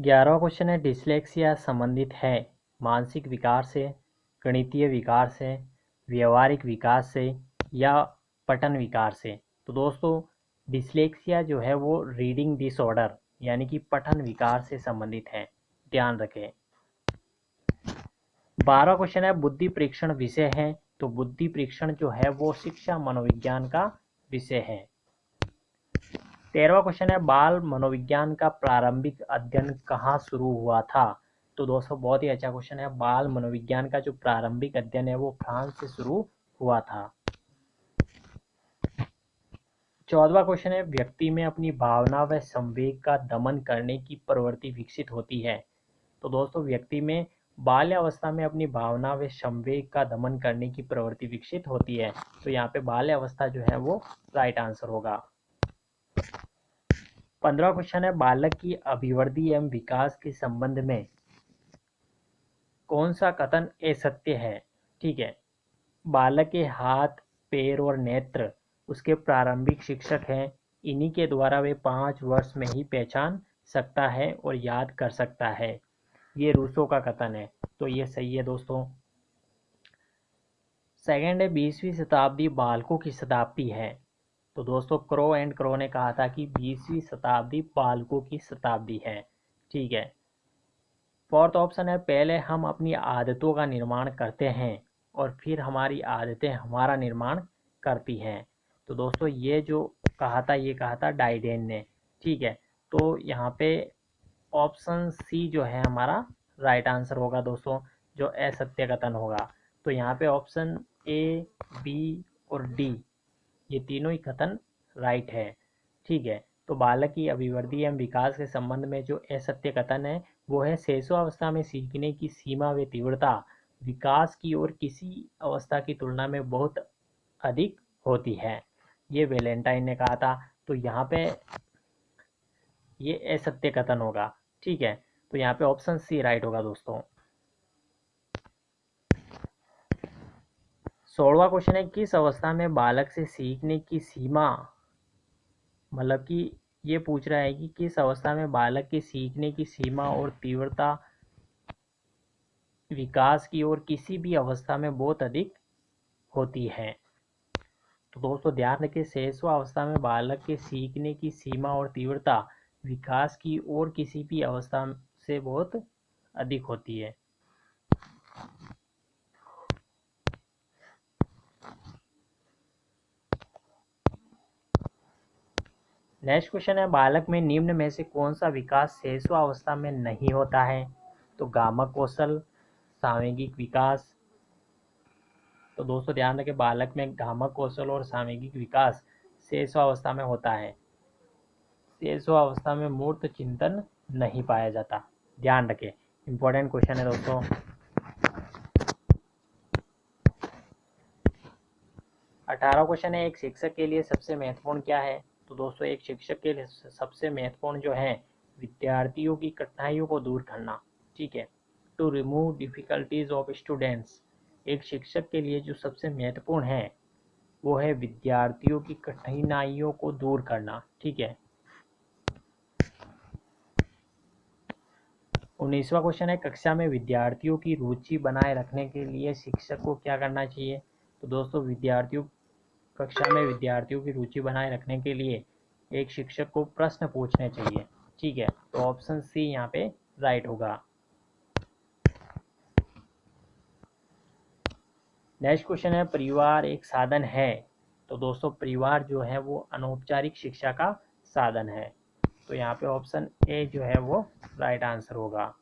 11वां question है dyslexia संबंधित है मानसिक विकार से, गणितीय विकार से, व्यवहारिक विकास से या पठन विकार से। तो दोस्तों डिसलेक्सिया जो है वो रीडिंग डिसऑर्डर यानी कि पठन विकार से संबंधित है, ध्यान रखें। 12वां क्वेश्चन है बुद्धि परीक्षण विषय है। तो बुद्धि परीक्षण जो है वो शिक्षा मनोविज्ञान का विषय है। 13वां क्वेश्चन है बाल मनोविज्ञान का प्रारंभिक अध्ययन कहाँ शुरू हुआ था। तो दोस्तों बहुत ही अच्छा क्वेश्चन है। बाल मनोविज्ञान का जो प्रारंभिक अध्ययन है वो फ्रांस से शुरू हुआ था। 14वां क्वेश्चन है व्यक्ति में अपनी भावना व संवेग का दमन करने की प्रवृत्ति विकसित होती है। तो दोस्तों व्यक्ति में बाल्यावस्था में अपनी भावना व संवेग का दमन करने की प्रवृत्ति विकसित होती है। तो यहाँ पे बाल्यावस्था जो है वो राइट आंसर होगा। 15वां क्वेश्चन है बालक की अभिवृद्धि एवं विकास के संबंध में कौन सा कथन असत्य है। ठीक है, बालक के हाथ पैर और नेत्र उसके प्रारंभिक शिक्षक हैं, इन्हीं के द्वारा वे 5 वर्ष में ही पहचान सकता है और याद कर सकता है, ये रूसो का कथन है। तो ये सही है दोस्तों। सेकंड है 20वीं शताब्दी बालकों की शताब्दी है। तो दोस्तों क्रो एंड क्रो ने कहा था कि 20वीं शताब्दी बालकों की शताब्दी है। ठीक है। फोर्थ ऑप्शन है पहले हम अपनी आदतों का निर्माण करते हैं और फिर हमारी आदतें हमारा निर्माण करती हैं। तो दोस्तों ये जो कहा था ये कहा था डाइडेन ने। ठीक है, तो यहाँ पे ऑप्शन सी जो है हमारा राइट आंसर होगा दोस्तों, जो असत्य कथन होगा। तो यहाँ पे ऑप्शन ए, बी और डी ये तीनों ही कथन राइट है। ठीक है, तो बालक की अभिवृद्धि एवं विकास के संबंध में जो असत्य कथन है वो है शैशवावस्था में सीखने की सीमा व तीव्रता विकास की ओर किसी अवस्था की तुलना में बहुत अधिक होती है, ये वैलेंटाइन ने कहा था। तो यहाँ पे ये असत्य कथन होगा। ठीक है, तो यहाँ पे ऑप्शन सी राइट होगा दोस्तों। 16वां क्वेश्चन है किस अवस्था में बालक से सीखने की सीमा, मतलब कि ये पूछ रहा है कि किस अवस्था में बालक के सीखने की सीमा और तीव्रता विकास की ओर किसी भी अवस्था में बहुत अधिक होती है। तो दोस्तों ध्यान रखें शैशव अवस्था में बालक के सीखने की सीमा और तीव्रता विकास की ओर किसी भी अवस्था से बहुत अधिक होती है। नेक्स्ट क्वेश्चन है बालक में निम्न में से कौन सा विकास शैशव अवस्था में नहीं होता है। तो गामक कौशल, सामयिक विकास। तो दोस्तों ध्यान रखें बालक में गामक कौशल और सामयिक विकास शैशव अवस्था में होता है। शैशव अवस्था में मूर्त चिंतन नहीं पाया जाता, ध्यान रखें, इंपॉर्टेंट क्वेश्चन है दोस्तों। 18वां क्वेश्चन है एक शिक्षक के लिए सबसे महत्वपूर्ण क्या है। तो दोस्तों एक शिक्षक के लिए सबसे महत्वपूर्ण जो है विद्यार्थियों की कठिनाइयों को दूर करना। ठीक है, to remove difficulties of students. एक शिक्षक के लिए जो सबसे महत्वपूर्ण है वो है विद्यार्थियों की कठिनाइयों को दूर करना। ठीक है। 19वां क्वेश्चन है कक्षा में विद्यार्थियों की रुचि बनाए रखने के लिए शिक्षक को क्या करना चाहिए। तो दोस्तों कक्षा में विद्यार्थियों की रुचि बनाए रखने के लिए एक शिक्षक को प्रश्न पूछने चाहिए। ठीक है, तो ऑप्शन सी यहाँ पे राइट होगा। नेक्स्ट क्वेश्चन है परिवार एक साधन है। तो दोस्तों परिवार जो है वो अनौपचारिक शिक्षा का साधन है। तो यहाँ पे ऑप्शन ए जो है वो राइट आंसर होगा।